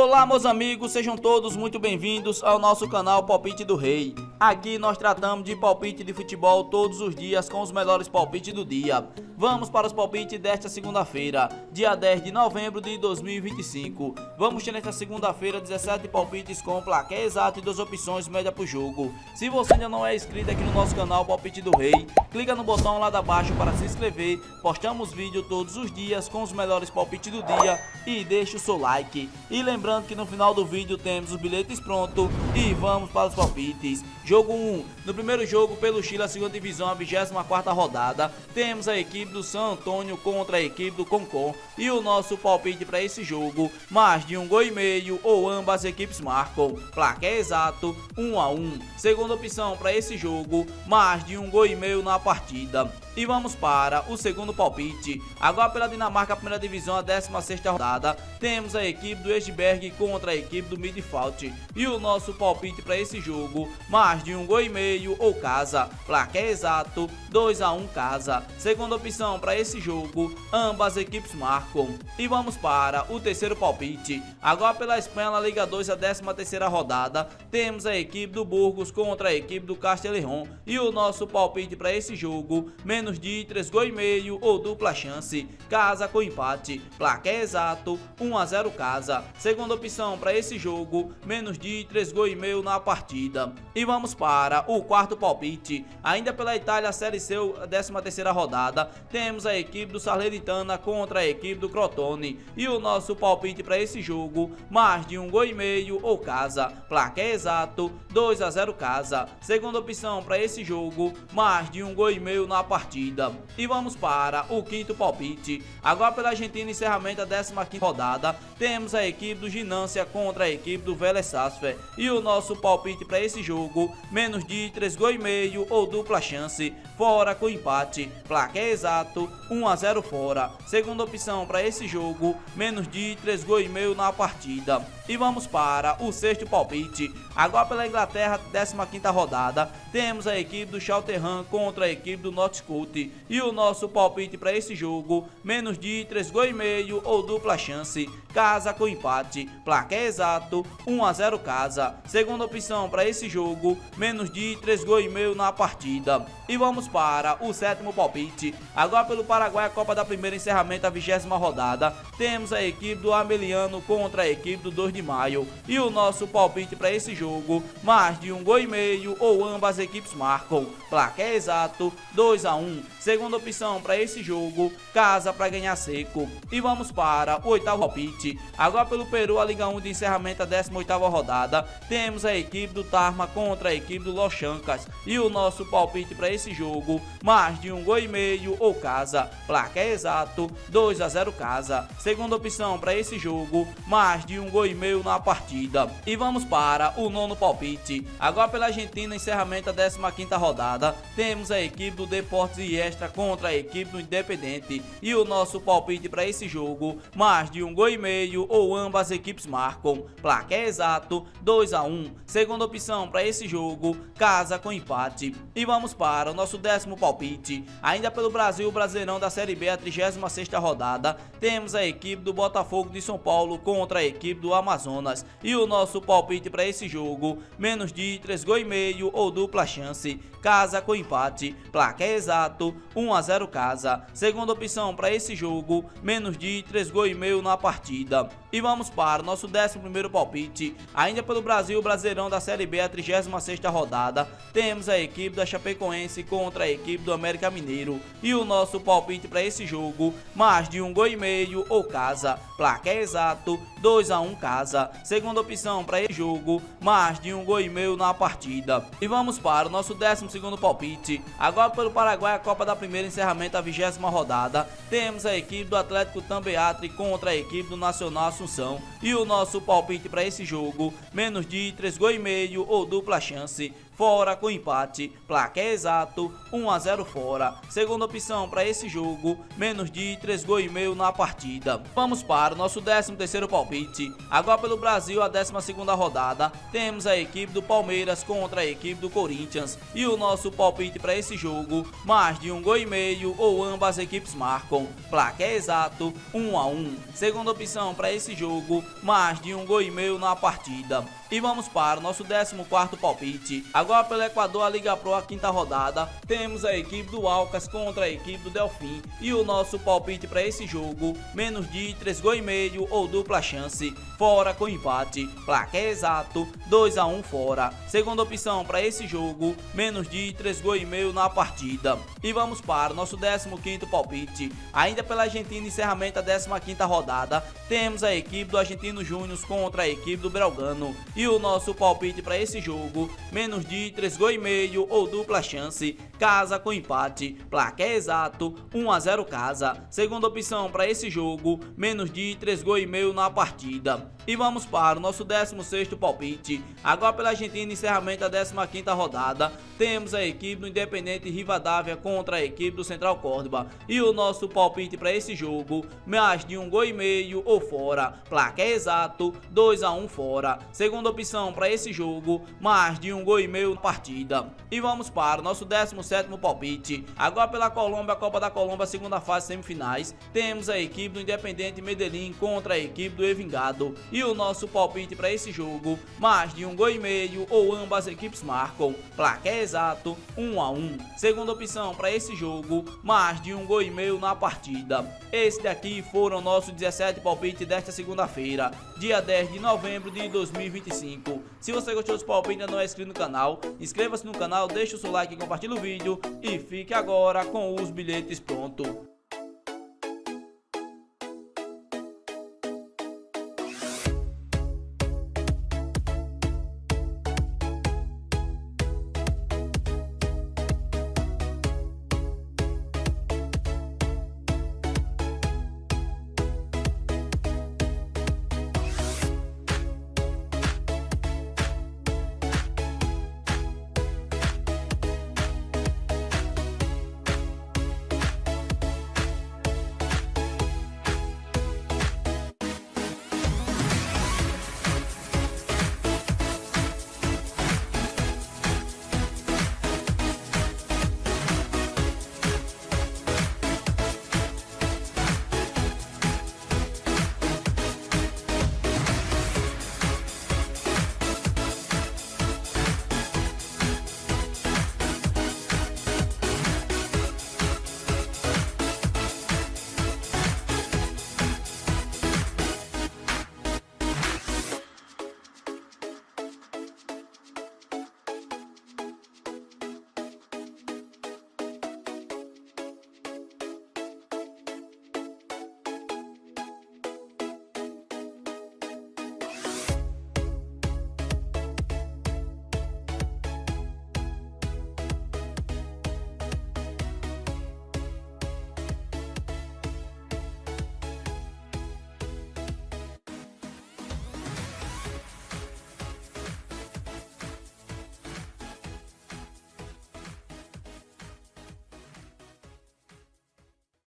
Olá, meus amigos, sejam todos muito bem-vindos ao nosso canal Palpite do Rei. Aqui nós tratamos de palpite de futebol todos os dias com os melhores palpites do dia. Vamos para os palpites desta segunda-feira, dia 10 de novembro de 2025. Vamos ter nesta segunda-feira 17 palpites com placar exato e 2 opções média para o jogo. Se você ainda não é inscrito aqui no nosso canal Palpite do Rei, clica no botão lá de baixo para se inscrever. Postamos vídeo todos os dias com os melhores palpites do dia e deixe o seu like. E lembrando que no final do vídeo temos os bilhetes prontos e vamos para os palpites. Jogo 1. No primeiro jogo pelo Chile, a segunda divisão, a 24ª rodada, temos a equipe do San Antônio contra a equipe do Concon. E o nosso palpite para esse jogo, mais de 1,5 gols ou ambas as equipes marcam. Placar exato, 1-1. Segunda opção para esse jogo, mais de 1,5 gols na partida. E vamos para o segundo palpite. Agora pela Dinamarca, primeira divisão, a 16ª rodada, temos a equipe do Esbjerg contra a equipe do Midtjylland. E o nosso palpite para esse jogo, mais de 1,5 gols ou casa. Placar exato, 2-1 casa. Segunda opção para esse jogo, ambas as equipes marcam. E vamos para o terceiro palpite. Agora pela Espanha, na Liga 2, a 13ª rodada, temos a equipe do Burgos contra a equipe do Castellón. E o nosso palpite para esse jogo, menos de 3,5 gols ou dupla chance, casa com empate. Placar exato, 1-0 casa. Segunda opção para esse jogo, menos de 3,5 gols na partida. E vamos para o quarto palpite. Ainda pela Itália, a Série C, a 13ª rodada, temos a equipe do Salernitana contra a equipe do Crotone. E o nosso palpite para esse jogo, mais de 1,5 gols ou casa. Placar exato, 2-0 casa. Segunda opção para esse jogo, mais de 1,5 gols na partida. E vamos para o quinto palpite. Agora pela Argentina, encerramento da 15ª rodada, temos a equipe do Ginância contra a equipe do Vélez Sarsfield. E o nosso palpite para esse jogo, menos de 3,5 gols ou dupla chance, fora com empate. Placar exato, 1-0 fora. Segunda opção para esse jogo, menos de 3,5 gols na partida. E vamos para o sexto palpite. Agora pela Inglaterra, 15ª rodada, temos a equipe do Cheltenham contra a equipe do Nottingham. E o nosso palpite para esse jogo, menos de 3,5 gols ou dupla chance, casa com empate. Placar exato, 1-0 casa. Segunda opção para esse jogo, menos de 3,5 gols na partida. E vamos para o sétimo palpite. Agora pelo Paraguai, a Copa da Primeira, encerramento da 20ª rodada, temos a equipe do Ameliano contra a equipe do 2 de Maio. E o nosso palpite para esse jogo, mais de 1,5 gols ou ambas as equipes marcam. Placar exato, 2-1. Segunda opção para esse jogo, casa para ganhar seco. E vamos para o oitavo palpite. Agora pelo Peru, a Liga 1 de encerramento da 18ª rodada, temos a equipe do Tarma contra a equipe do Los Chancas. E o nosso palpite para esse jogo, mais de 1,5 gols ou casa. Placar exato, 2-0 casa. Segunda opção para esse jogo, mais de 1,5 gols na partida. E vamos para o nono palpite. Agora pela Argentina, encerramento da 15ª rodada, temos a equipe do Deportes e Extra contra a equipe do Independente. E o nosso palpite para esse jogo, mais de 1,5 gols ou ambas as equipes marcam. Placar exato, 2-1. Segunda opção para esse jogo, casa com empate. E vamos para o nosso décimo palpite. Ainda pelo Brasil, o Brasileirão da Série B, a 36ª rodada, temos a equipe do Botafogo de São Paulo contra a equipe do Amazonas. E o nosso palpite para esse jogo, menos de 3,5 gols ou dupla chance, casa com empate. Placar exato, 1-0 casa. Segunda opção para esse jogo, menos de 3,5 gols na partida. E vamos para o nosso 11º palpite. Ainda pelo Brasil, o Brasileirão da Série B, a 36ª rodada, temos a equipe da Chapecoense contra a equipe do América Mineiro. E o nosso palpite para esse jogo, mais de 1,5 gols ou casa. Placar exato, 2-1 casa. Segunda opção para esse jogo, mais de 1,5 gols na partida. E vamos para o nosso 12º palpite. Agora pelo Paraguai, a Copa da Primeira, encerramento da 20ª rodada, temos a equipe do Atlético Tambeatri contra a equipe do Nacional Assunção. E o nosso palpite para esse jogo, menos de 3,5 gols ou dupla chance, fora com empate, placar exato 1 a 0 fora. Segunda opção para esse jogo, menos de 3 gols e meio na partida. Vamos para o nosso 13º palpite. Agora pelo Brasil, a 12ª rodada, temos a equipe do Palmeiras contra a equipe do Corinthians e o nosso palpite para esse jogo, mais de 1 gol e meio ou ambas as equipes marcam, placar exato 1 a 1. Segunda opção para esse jogo, mais de 1 gol e meio na partida. E vamos para o nosso 14º palpite. Agora pelo Equador, a Liga Pro, a 5ª rodada, temos a equipe do Alcas contra a equipe do Delfim e o nosso palpite para esse jogo, menos de 3 gols e meio ou dupla chance, fora com empate, placar exato 2 a 1 fora. Segunda opção para esse jogo, menos de 3 gols e meio na partida. E vamos para o nosso 15º palpite. Ainda pela Argentina, encerramento da 15ª rodada, temos a equipe do Argentino Júnior contra a equipe do Belgrano e o nosso palpite para esse jogo, menos de 3 gols e meio ou dupla chance, casa com empate, placar exato 1 a 0 casa. Segunda opção para esse jogo, menos de 3 gols e meio na partida. E vamos para o nosso 16º palpite. Agora pela Argentina, encerramento da 15ª rodada, temos a equipe do Independente Rivadavia contra a equipe do Central Córdoba e o nosso palpite para esse jogo, mais de 1 gol e meio ou fora, placar exato 2 a 1 fora. Segunda opção para esse jogo, mais de 1 gol e meio na partida. E vamos para o nosso 17º palpite. Agora pela Colômbia, a Copa da Colômbia, segunda fase semifinais, temos a equipe do Independente Medellín contra a equipe do Envigado e o nosso palpite para esse jogo, mais de 1 gol e meio ou ambas as equipes marcam, placar exato 1 a 1. Segunda opção para esse jogo, mais de 1 gol e meio na partida. Esse daqui foram nossos 17 palpites desta segunda-feira, dia 10 de novembro de 2025. Se você gostou dos palpites e ainda não é inscrito no canal, inscreva-se no canal, deixe o seu like e compartilhe o vídeo e fique agora com os bilhetes prontos.